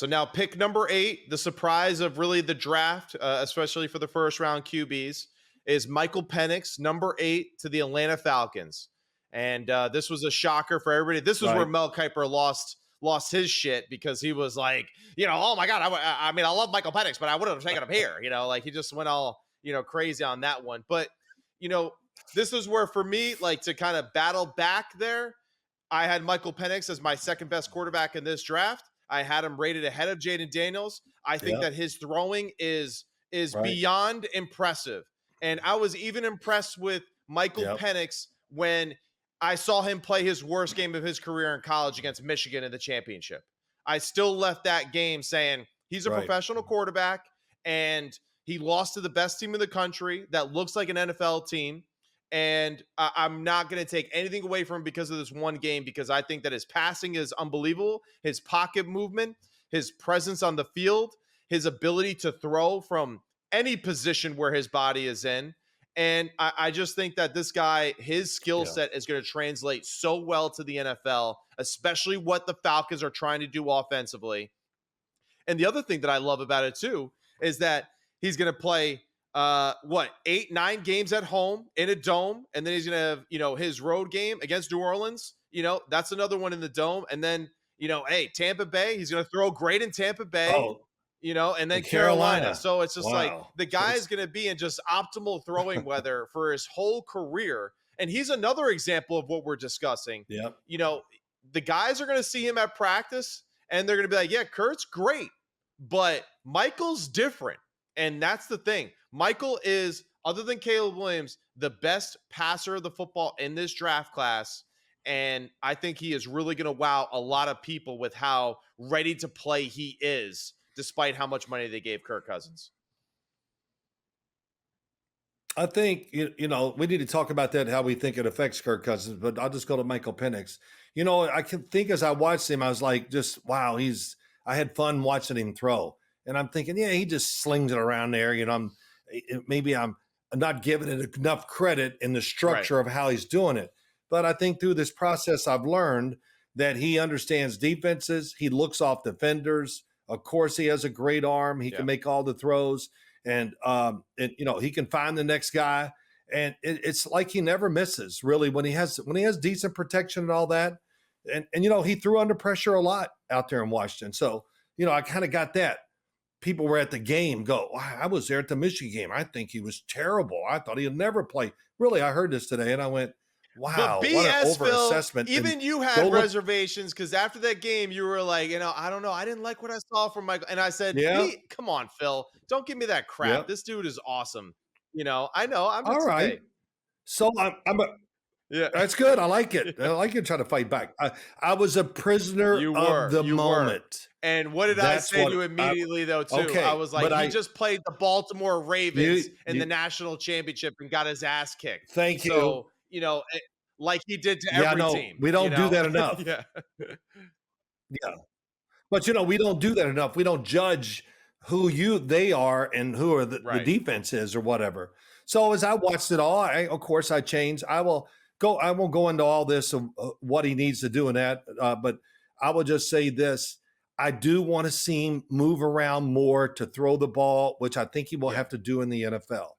So now pick number 8, the surprise of really the draft, especially for the first round QBs, is Michael Penix, number 8 to the Atlanta Falcons. And this was a shocker for everybody. This was where Mel Kiper lost his shit because he was like, oh my God, I mean, I love Michael Penix, but I wouldn't have taken him here. Like he just went all, crazy on that one. But, this is where for me, like to kind of battle back there, I had Michael Penix as my second best quarterback in this draft. I had him rated ahead of Jaden Daniels. I think that his throwing is beyond impressive. And I was even impressed with Michael Penix when I saw him play his worst game of his career in college against Michigan in the championship. I still left that game saying he's a professional quarterback and he lost to the best team in the country that looks like an NFL team. And I'm not going to take anything away from him because of this one game, because I think that his passing is unbelievable. His pocket movement, his presence on the field, his ability to throw from any position where his body is in. And I just think that this guy, his skill set is going to translate so well to the NFL, especially what the Falcons are trying to do offensively. And the other thing that I love about it too is that he's going to play 8, 9 games at home in a dome, and then he's going to have, his road game against New Orleans. That's another one in the dome. And then, Tampa Bay, he's going to throw great in Tampa Bay. And then Carolina. So it's just like the guy is going to be in just optimal throwing weather for his whole career. And he's another example of what we're discussing. The guys are going to see him at practice and they're going to be like, yeah, Kurt's great, but Michael's different. And that's the thing. Michael is, other than Caleb Williams, the best passer of the football in this draft class. And I think he is really going to wow a lot of people with how ready to play he is, despite how much money they gave Kirk Cousins. I think, we need to talk about that, how we think it affects Kirk Cousins, but I'll just go to Michael Penix. I can think as I watched him, I was like, just, wow, I had fun watching him throw. And I'm thinking, yeah, he just slings it around there. Maybe I'm not giving it enough credit in the structure of how he's doing it. But I think through this process, I've learned that he understands defenses. He looks off defenders. Of course, he has a great arm. He can make all the throws, and he can find the next guy. And it's like he never misses, really, when he has decent protection and all that. And he threw under pressure a lot out there in Washington. So, I kind of got that. People were at the game go, I was there at the Michigan game. I think he was terrible. I thought he'd never play. Really, I heard this today, and I went, wow, but BS, what an overassessment. Phil, even you had reservations because after that game, you were like, I don't know. I didn't like what I saw from Michael. And I said, come on, Phil. Don't give me that crap. This dude is awesome. I know. I'm all right. So that's good. I like it. I like you trying to fight back. I was a prisoner of the moment. And what did I say to you immediately, though, too? Okay, I was like, he just played the Baltimore Ravens in the national championship and got his ass kicked. Thank you. So, like he did to every team. We don't do that enough. Yeah. But, we don't do that enough. We don't judge who they are and who are the defense is or whatever. So as I watched it all, of course, I changed. I won't go into all this of what he needs to do in that, but I will just say this. I do want to see him move around more to throw the ball, which I think he will have to do in the NFL.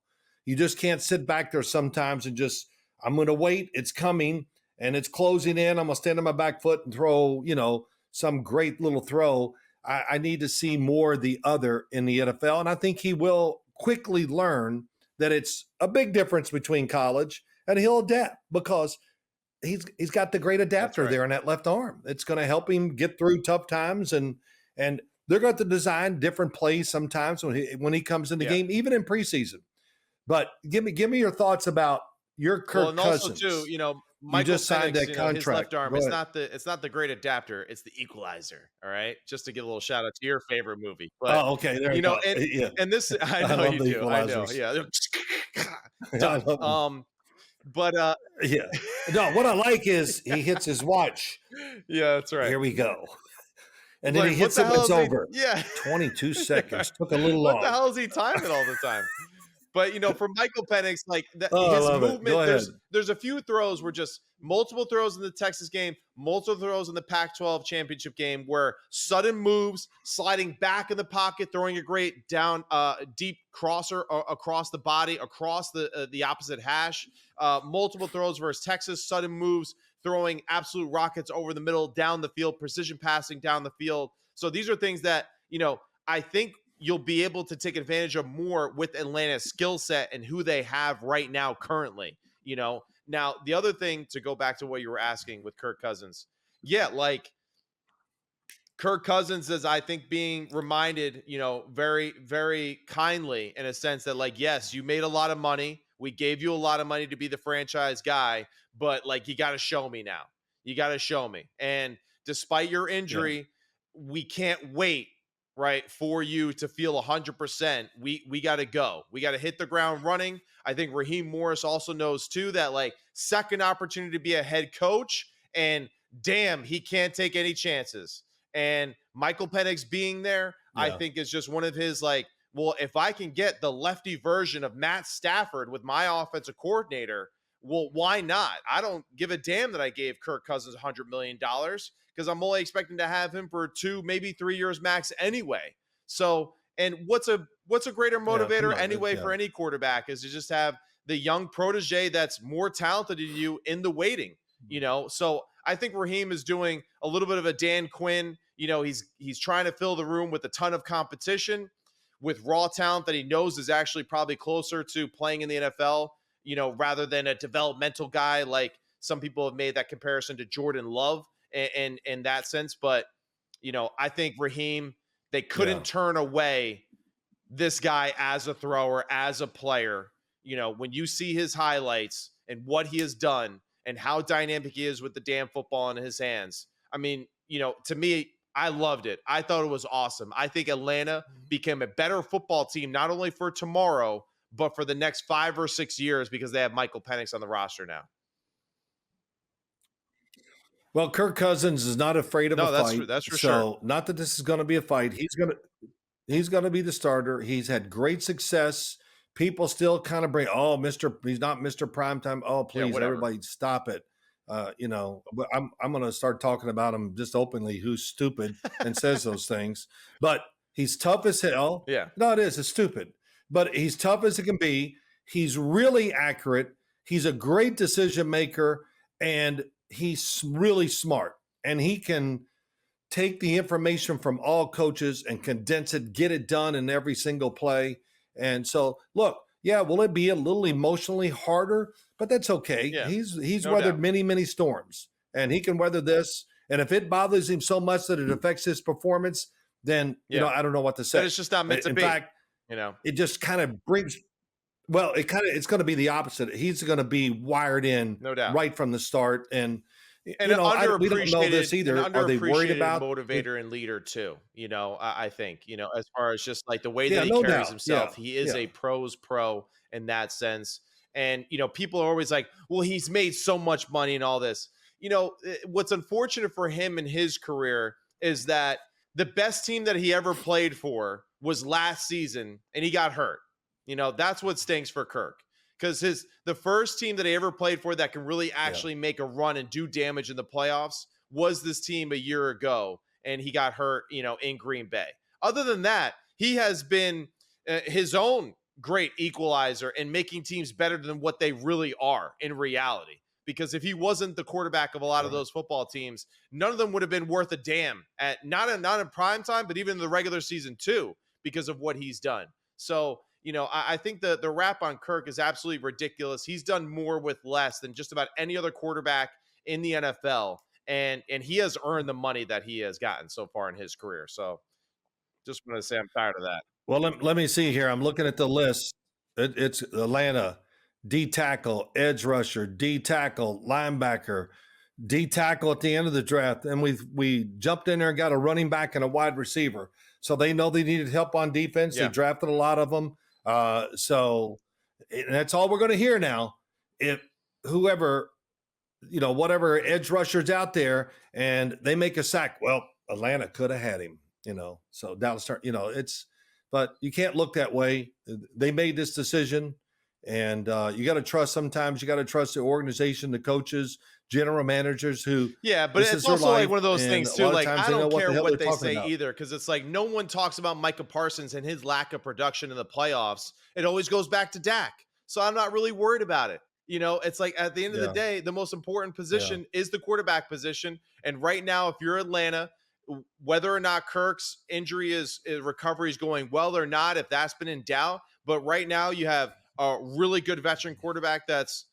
You just can't sit back there sometimes and just, I'm going to wait. It's coming and it's closing in. I'm going to stand on my back foot and throw, some great little throw. I need to see more of the other in the NFL. And I think he will quickly learn that it's a big difference between college, and he'll adapt because he's got the great adapter there in that left arm. It's going to help him get through tough times, and they're going to design different plays sometimes when he comes in the game, even in preseason. But give me your thoughts about your Kirk Cousins. Also too, Michael just signed Penix, that contract. His left arm, it's not the great adapter, it's the equalizer. All right, just to give a little shout out to your favorite movie. But, okay, there you go. And this, I know you do. I know, But no, what I like is he hits his watch. Yeah, that's right. Here we go. And then he hits it, it's over. 22 seconds. Took a little long. What the hell is he timing all the time? But for Michael Penix, like Oh, I his love it. Go movement, ahead. there's a few throws where just multiple throws in the Texas game, multiple throws in the Pac-12 championship game, where sudden moves, sliding back in the pocket, throwing a great down, deep crosser across the body, across the opposite hash. Multiple throws versus Texas, sudden moves, throwing absolute rockets over the middle, down the field, precision passing down the field. So these are things that I think you'll be able to take advantage of more with Atlanta's skill set and who they have right now currently. Now the other thing, to go back to what you were asking with Kirk Cousins, like Kirk Cousins is, I think, being reminded, very, very kindly, in a sense that, like, yes, you made a lot of money. We gave you a lot of money to be the franchise guy, but like, you got to show me now. You got to show me. And despite your injury, we can't wait, right, for you to feel 100%. We got to go. We got to hit the ground running. I think Raheem Morris also knows too that, like, second opportunity to be a head coach, and damn, he can't take any chances. And Michael Penix being there, I think, is just one of his, like, well, if I can get the lefty version of Matt Stafford with my offensive coordinator, well, why not? I don't give a damn that I gave Kirk Cousins $100 million, because I'm only expecting to have him for 2, maybe 3 years max anyway. So, and what's a greater motivator anyway for any quarterback is to just have the young protege that's more talented than you in the waiting, So I think Raheem is doing a little bit of a Dan Quinn. He's trying to fill the room with a ton of competition, with raw talent that he knows is actually probably closer to playing in the NFL, rather than a developmental guy. Like, some people have made that comparison to Jordan Love in that sense. But, I think Raheem, they couldn't turn away this guy as a thrower, as a player. When you see his highlights and what he has done and how dynamic he is with the damn football in his hands, I mean, to me, I loved it. I thought it was awesome. I think Atlanta became a better football team, not only for tomorrow, but for the next 5 or 6 years, because they have Michael Penix on the roster now. Well, Kirk Cousins is not afraid of a fight. That's for sure. So, not that this is going to be a fight. He's going to be the starter. He's had great success. People still kind of bring, he's not Mr. Primetime. Oh, please, everybody stop it. But I'm going to start talking about him just openly, who's stupid and says those things. But he's tough as hell. Yeah. No, it's stupid. But he's tough as it can be. He's really accurate. He's a great decision maker, and he's really smart. And he can take the information from all coaches and condense it, get it done in every single play. And so, look, will it be a little emotionally harder? But that's okay. Yeah, he's weathered many storms, and he can weather this. And if it bothers him so much that it affects his performance, then I don't know what to say. But it's just not meant to be. In fact, it just kind of brings. Well, it's going to be the opposite. He's going to be wired in, no doubt, right from the start. And we don't know this either. Are they worried about motivator and leader too? I think, as far as just like the way that he carries himself, he is a pro's pro in that sense. And, people are always like, well, he's made so much money and all this. What's unfortunate for him in his career is that the best team that he ever played for was last season, and he got hurt. That's what stinks for Kirk, because the first team that he ever played for that can really actually make a run and do damage in the playoffs was this team a year ago, and he got hurt, in Green Bay. Other than that, he has been his own great equalizer and making teams better than what they really are in reality. Because if he wasn't the quarterback of a lot of those football teams, none of them would have been worth a damn at not in prime time, but even in the regular season too, because of what he's done. So, I think the rap on Kirk is absolutely ridiculous. He's done more with less than just about any other quarterback in the NFL. And he has earned the money that he has gotten so far in his career. So just want to say I'm tired of that. Well, let me see here. I'm looking at the list. It's Atlanta, D tackle, edge rusher, D tackle, linebacker, D tackle at the end of the draft. And we jumped in there and got a running back and a wide receiver. So they know they needed help on defense. They drafted a lot of them. So that's all we're going to hear now. If whoever, whatever edge rusher's out there and they make a sack, well, Atlanta could have had him, so Dallas, but you can't look that way. They made this decision, and you got to trust. Sometimes you got to trust the organization, the coaches, general managers who Yeah, but this it's is their also like life, one of those and things a too. lot of Like, times I they know don't what care the hell what they're they talking say about. either, because it's like no one talks about Micah Parsons and his lack of production in the playoffs. It always goes back to Dak. So I'm not really worried about it. It's like at the end of the Yeah, day, the most important yeah. position is the quarterback position. And right now, if you're Atlanta, whether or not Kirk's injury recovery is going well or not, if that's been in doubt, but right now you have a really good veteran quarterback that's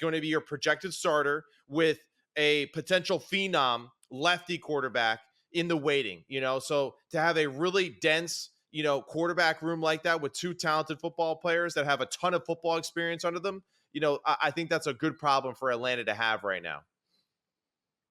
going to be your projected starter with a potential phenom lefty quarterback in the waiting, so to have a really dense, quarterback room like that with two talented football players that have a ton of football experience under them, I think that's a good problem for Atlanta to have right now.